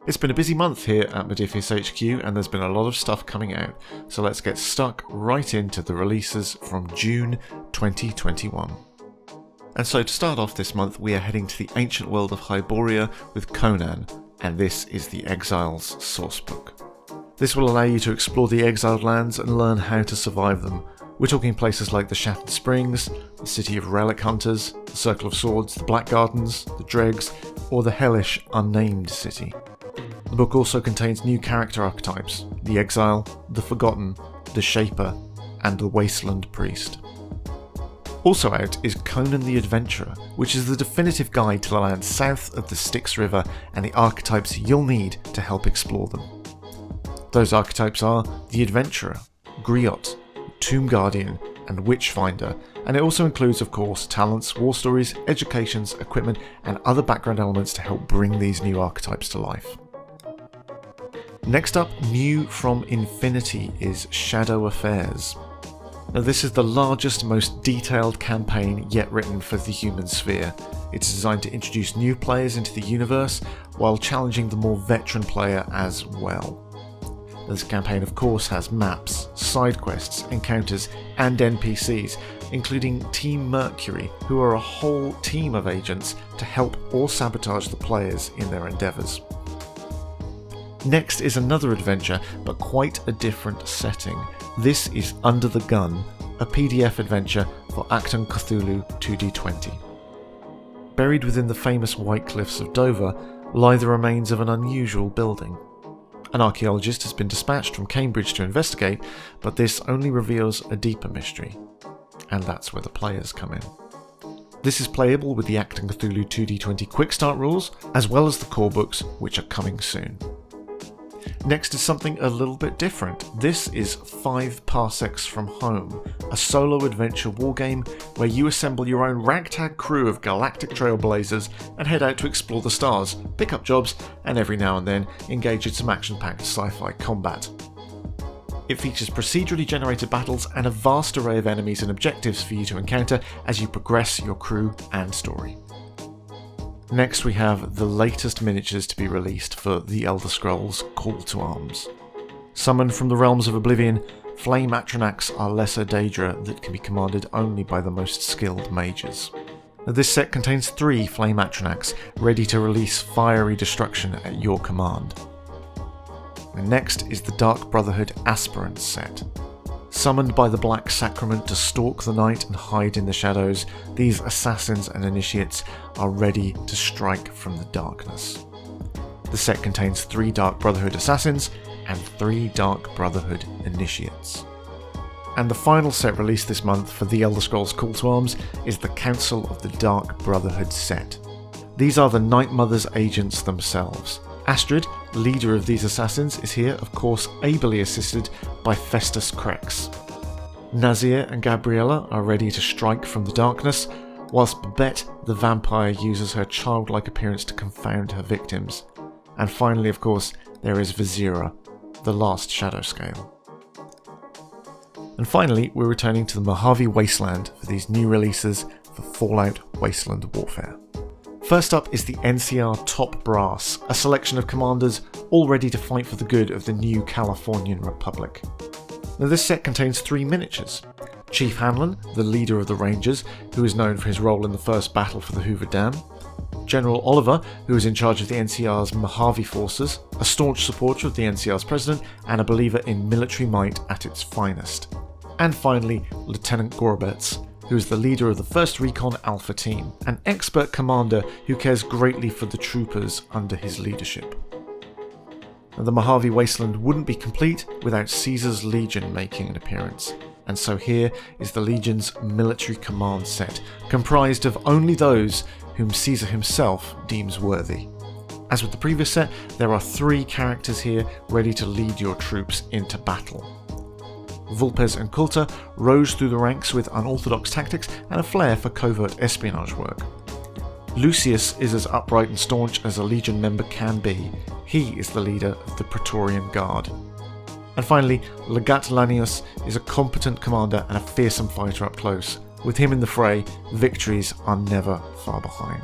It's been a busy month here at Modiphius HQ and there's been a lot of stuff coming out, so let's get stuck right into the releases from June 2021. And so to start off this month we are heading to the ancient world of Hyboria with Conan, and this is the Exiles Sourcebook. This will allow you to explore the exiled lands and learn how to survive them. We're talking places like the Shattered Springs, the City of Relic Hunters, the Circle of Swords, the Black Gardens, the Dregs, or the hellish Unnamed City. The book also contains new character archetypes: the Exile, the Forgotten, the Shaper, and the Wasteland Priest. Also out is Conan The Adventurer, which is the definitive guide to the land south of the Styx River and the archetypes you'll need to help explore them. Those archetypes are the Adventurer, Griot, Tomb Guardian, and Witchfinder, and it also includes, of course, talents, war stories, educations, equipment, and other background elements to help bring these new archetypes to life. Next up, new from Infinity, is Shadow Affairs. Now this is the largest, most detailed campaign yet written for the human sphere. It's designed to introduce new players into the universe while challenging the more veteran player as well. This campaign of course has maps, side quests, encounters and NPCs, including Team Mercury, who are a whole team of agents to help or sabotage the players in their endeavours. Next is another adventure, but quite a different setting. This is Under the Gun, a PDF adventure for Achtung Cthulhu 2D20. Buried within the famous White Cliffs of Dover lie the remains of an unusual building. An archaeologist has been dispatched from Cambridge to investigate, but this only reveals a deeper mystery, and that's where the players come in. This is playable with the Achtung Cthulhu 2D20 Quick Start rules, as well as the core books, which are coming soon. Next is something a little bit different. This is 5 Parsecs from Home, a solo adventure wargame where you assemble your own ragtag crew of galactic trailblazers and head out to explore the stars, pick up jobs, and every now and then engage in some action-packed sci-fi combat. It features procedurally generated battles and a vast array of enemies and objectives for you to encounter as you progress your crew and story. Next we have the latest miniatures to be released for The Elder Scrolls Call to Arms. Summoned from the realms of oblivion, flame Atronachs are lesser Daedra that can be commanded only by the most skilled mages. Now, this set contains 3 flame Atronachs ready to release fiery destruction at your command. And next is the Dark Brotherhood Aspirants set. Summoned by the Black Sacrament to stalk the night and hide in the shadows, these assassins and initiates are ready to strike from the darkness. The set contains 3 Dark Brotherhood assassins and 3 Dark Brotherhood initiates. And the final set released this month for The Elder Scrolls Call to Arms is the Council of the Dark Brotherhood set. These are the Night Mother's agents themselves. Astrid, leader of these assassins, is here, of course, ably assisted by Festus Krex. Nazir and Gabriella are ready to strike from the darkness, whilst Babette the vampire uses her childlike appearance to confound her victims. And finally, of course, there is Vizira, the last shadow scale. And finally, we're returning to the Mojave Wasteland for these new releases for Fallout Wasteland Warfare. First up is the NCR Top Brass, a selection of commanders all ready to fight for the good of the new Californian Republic. Now this set contains 3 miniatures. Chief Hanlon, the leader of the Rangers, who is known for his role in the first battle for the Hoover Dam. General Oliver, who is in charge of the NCR's Mojave forces, a staunch supporter of the NCR's president and a believer in military might at its finest. And finally, Lieutenant Gorbetz, who is the leader of the 1st Recon Alpha Team, an expert commander who cares greatly for the troopers under his leadership. The Mojave Wasteland wouldn't be complete without Caesar's Legion making an appearance, and so here is the Legion's military command set, comprised of only those whom Caesar himself deems worthy. As with the previous set, there are 3 characters here ready to lead your troops into battle. Vulpes and Coulter rose through the ranks with unorthodox tactics and a flair for covert espionage work. Lucius is as upright and staunch as a Legion member can be. He is the leader of the Praetorian Guard. And finally, Legat Lanius is a competent commander and a fearsome fighter up close. With him in the fray, victories are never far behind.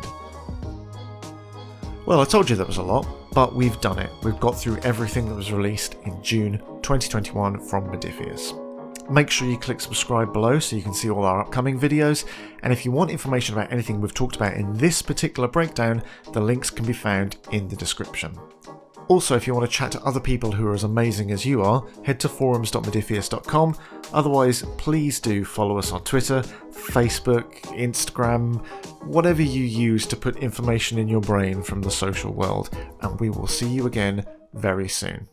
Well, I told you that was a lot, but we've done it. We've got through everything that was released in June 2021 from Modiphius. Make sure you click subscribe below so you can see all our upcoming videos, and if you want information about anything we've talked about in this particular breakdown, the links can be found in the description. Also, if you want to chat to other people who are as amazing as you are, head to forums.modiphius.com. Otherwise, please do follow us on Twitter, Facebook, Instagram, whatever you use to put information in your brain from the social world, and we will see you again very soon.